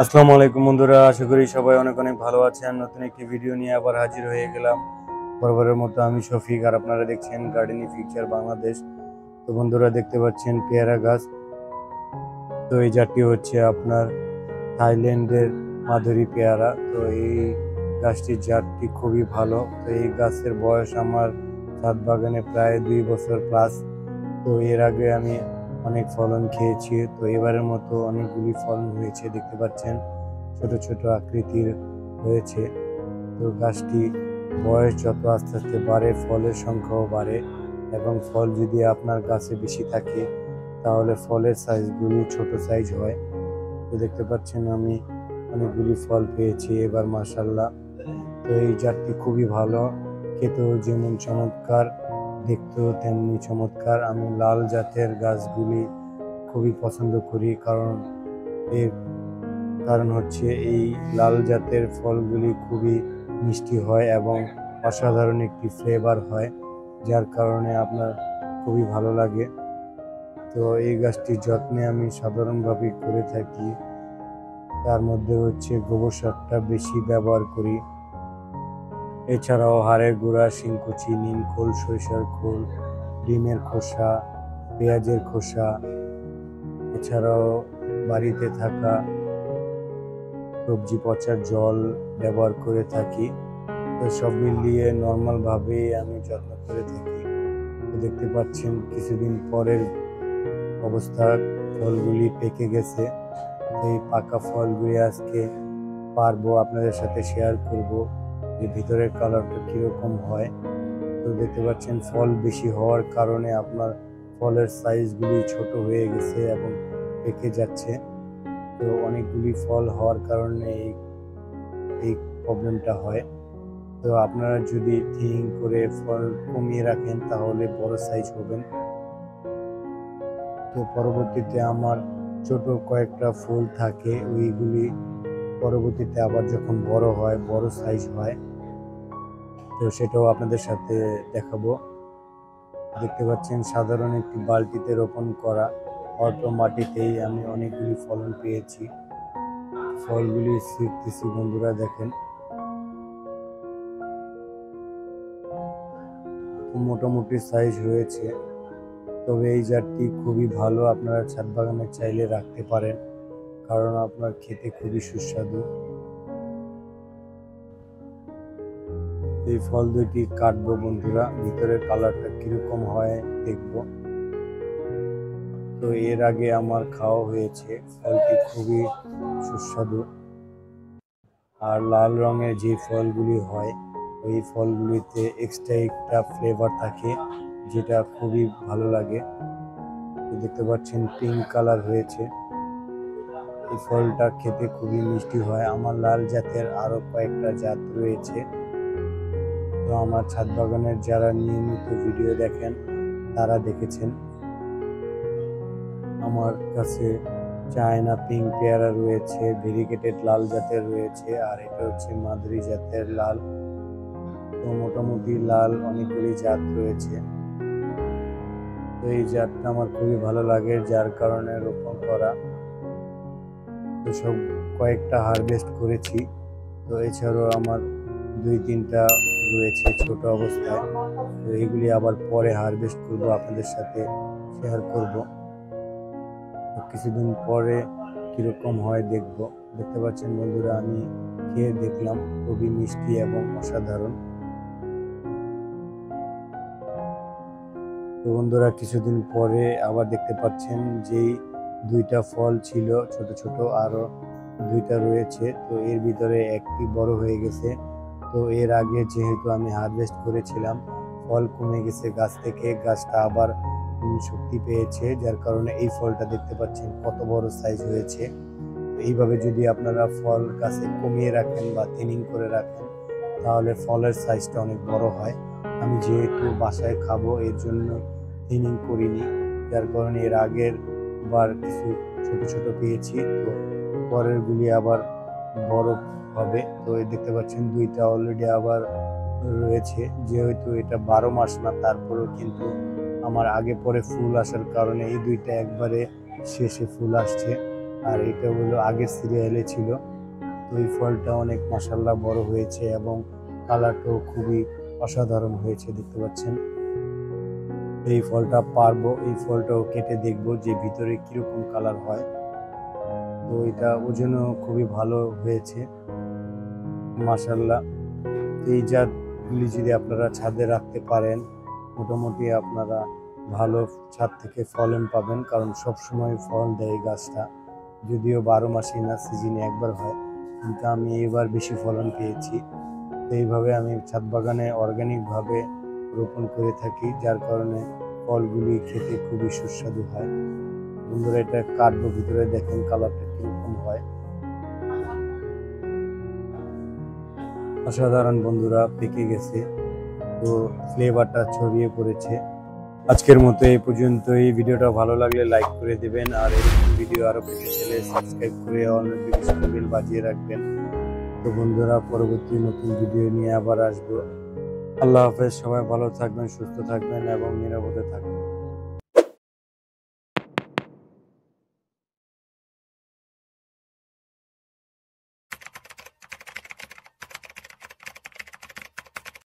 আসসালামু আলাইকুম বন্ধুরা, আশা করি সবাই অনেক অনেক ভালো আছেন। নতুন একটি ভিডিও নিয়ে আবার হাজির হয়ে গেলাম। বরাবরের মতো আমি শফিক, আর আপনারা দেখছেন গার্ডেনিং ফিউচার বাংলাদেশ। তো বন্ধুরা, দেখতে পাচ্ছেন পেয়ারা গাছ। তো এই জাতটি হচ্ছে আপনার থাইল্যান্ডের মাধুরী পেয়ারা। তো এই গাছটির জাতটি খুবই ভালো। তো এই গাছের বয়স আমার ছাদ বাগানে প্রায় 2 বছর প্লাস। তো এর আগে আমি অনেক ফলন খেয়েছি। তো এবারের মতো অনেকগুলি ফলন হয়েছে, দেখতে পাচ্ছেন ছোট ছোট আকৃতির হয়েছে। তো গাছটি বয়স যত আস্তে আস্তে বাড়ে, ফলের সংখ্যাও বাড়ে, এবং ফল যদি আপনার গাছে বেশি থাকে তাহলে ফলের সাইজগুলি ছোট সাইজ হয়। তো দেখতে পাচ্ছেন আমি অনেকগুলি ফল পেয়েছি এবার, মাশাআল্লাহ। তো এই জাতটি খুবই ভালো, খেতেও যেমন চমৎকার, দেখতেও তেমনি চমৎকার। আমি লাল জাতের গাছগুলি খুবই পছন্দ করি, এর কারণ হচ্ছে এই লাল জাতের ফলগুলি খুবই মিষ্টি হয় এবং অসাধারণ একটি ফ্লেভার হয়, যার কারণে আপনার খুবই ভালো লাগে। তো এই গাছটির যত্নে আমি সাধারণভাবে করে থাকি। তার মধ্যে হচ্ছে গোবর সারটা বেশি ব্যবহার করি। এছাড়াও হাড়ের গুঁড়া, শিংকুচি, নিম খোল, সরিষার খোল, ডিমের খোসা, পেঁয়াজের খোসা, এছাড়াও বাড়িতে থাকা সবজি পচার জল ব্যবহার করে থাকি। তো সব মিলিয়ে নর্মালভাবে আমি যত্ন করে থাকি। তো দেখতে পাচ্ছেন কিছুদিন পরের অবস্থা, ফলগুলি পেকে গেছে। এই পাকা ফলগুলি আজকে পারবো, আপনাদের সাথে শেয়ার করব যে ভিতরের কালারটা কিরকম হয়। তো দেখতে পাচ্ছেন ফল বেশি হওয়ার কারণে আপনার ফলের সাইজগুলি ছোট হয়ে গেছে এবং পেকে যাচ্ছে। তো অনেকগুলি ফল হওয়ার কারণে এই প্রবলেমটা হয়। তো আপনারা যদি থিনিং করে ফল কমিয়ে রাখেন তাহলে বড় সাইজ হবেন। তো পরবর্তীতে আমার ছোট কয়েকটা ফুল থাকে, ওইগুলি পরবর্তীতে আবার যখন বড় হয়, বড় সাইজ হয়, তো সেটাও আপনাদের সাথে দেখাবো। দেখতে পাচ্ছেন সাধারণ একটি বালতিতে রোপণ করা অল্প মাটিতেই আমি অনেকগুলি ফলন পেয়েছি। ফলগুলি ছিঁড়তেছি বন্ধুরা, দেখেন মোটামুটি সাইজ হয়েছে। তবে এই জাতটি খুবই ভালো, আপনারা ছাদ বাগানে চাইলে রাখতে পারেন, কারণ আপনার খেতে খুবই সুস্বাদু। এই ফল দুইটি কাটবো বন্ধুরা, ভিতরের কালারটা কিরকম হয় দেখবো। তো এর আগে আমার খাওয়া হয়েছে, ফলটি খুবই সুস্বাদু। আর লাল রঙের যে ফলগুলি হয়, ওই ফলগুলিতে এক্সট্রা একটা ফ্লেভার থাকে, যেটা খুবই ভালো লাগে। তো দেখতে পাচ্ছেন পিঙ্ক কালার হয়েছে। এই ফলটা খেতে খুবই মিষ্টি হয়। আমার লাল জাতের আরো কয়েকটা জাত রয়েছে। তো আমার ছাদ বাগানের যারা নিয়মিত ভিডিও দেখেন তারা দেখেছেন। আমার কাছে চায়না পিঙ্ক পেয়ারা রয়েছে, ভেরিগেটেড লাল জাতের রয়েছে, আর এটা হচ্ছে মাধুরী জাতের লাল। তো মোটামুটি লাল অনেকগুলি জাত রয়েছে। তো এই জাতটা আমার খুবই ভালো লাগে, যার কারণে রোপণ করা। তো সব কয়েকটা হারভেস্ট করেছি। তো এছাড়াও আমার 2-3টা রয়েছে ছোট অবস্থায়। তো এগুলি আবার পরে হারভেস্ট করব, আপনাদের সাথে শেয়ার করব। কিছুদিন পরে কিরকম হয় দেখব। দেখতে পাচ্ছেন বন্ধুরা, আমি খেয়ে দেখলাম, খুবই মিষ্টি এবং অসাধারণ। তো বন্ধুরা, কিছুদিন পরে আবার দেখতে পাচ্ছেন যেই 2টা ফল ছিল ছোট ছোট, আরো 2টা রয়েছে। তো এর ভিতরে একটি বড় হয়ে গেছে। তো এর আগে যেহেতু আমি হারভেস্ট করেছিলাম, ফল কমে গেছে গাছ থেকে, গাছটা আবার শক্তি পেয়েছে, যার কারণে এই ফলটা দেখতে পাচ্ছেন কত বড় সাইজ হয়েছে। এইভাবে যদি আপনারা ফল গাছে কমিয়ে রাখেন বা থিনিং করে রাখেন তাহলে ফলের সাইজটা অনেক বড় হয়। আমি যেহেতু বাসায় খাবো এর জন্য থিনিং করিনি, যার কারণে এর আগের বার কিছু ছোট ছোট পেয়েছি। তো পরের গুলি আবার বড় হবে। তো দেখতে পাচ্ছেন 2টা অলরেডি আবার রয়েছে। যেহেতু এটা 12 মাস না, তারপরেও কিন্তু আমার আগে পরে ফুল আসার কারণে এই 2টা একবারে শেষে ফুল আসছে। আর এটা হলো আগের সিরিয়ালে ছিল। তো এই ফলটা অনেক মাশাআল্লাহ বড় হয়েছে এবং কালারটাও খুবই অসাধারণ হয়েছে, দেখতে পাচ্ছেন। এই ফলটা পারবো, এই ফলটাও কেটে দেখবো যে ভিতরে কিরকম কালার হয়। তো এটা ওজনও খুবই ভালো হয়েছে মাশাআল্লাহ। এই জাতগুলি যদি আপনারা ছাদে রাখতে পারেন, মোটামুটি আপনারা ভালো ছাদ থেকে ফলন পাবেন, কারণ সব সময় ফল দেয় গাছটা, যদিও 12 মাসই না, সিজনে একবার হয়, কিন্তু আমি এবার বেশি ফলন পেয়েছি। তো এইভাবে আমি ছাদ বাগানে অর্গানিকভাবে রোপণ করে থাকি, যার কারণে ফলগুলি খেতে খুবই সুস্বাদু হয়। বন্ধুরা এটা কাটবো, ভিতরে দেখেন কালারটা কিরকম হয়, অসাধারণ বন্ধুরা, পেকে গেছে। তো ফ্লেভারটা ছড়িয়ে পড়েছে। আজকের মতো এই পর্যন্তই। ভিডিওটা ভালো লাগলে লাইক করে দিবেন, আর এরকম ভিডিও আরো পেতে চাইলে সাবস্ক্রাইব করে অল নোটিফিকেশন বেল বাজিয়ে রাখবেন। তো বন্ধুরা পরবর্তী নতুন ভিডিও নিয়ে আবার আসবো। আল্লাহ হাফেজ, সবাই ভালো থাকবেন, সুস্থ থাকবেন এবং নিরাপদে থাকবেন।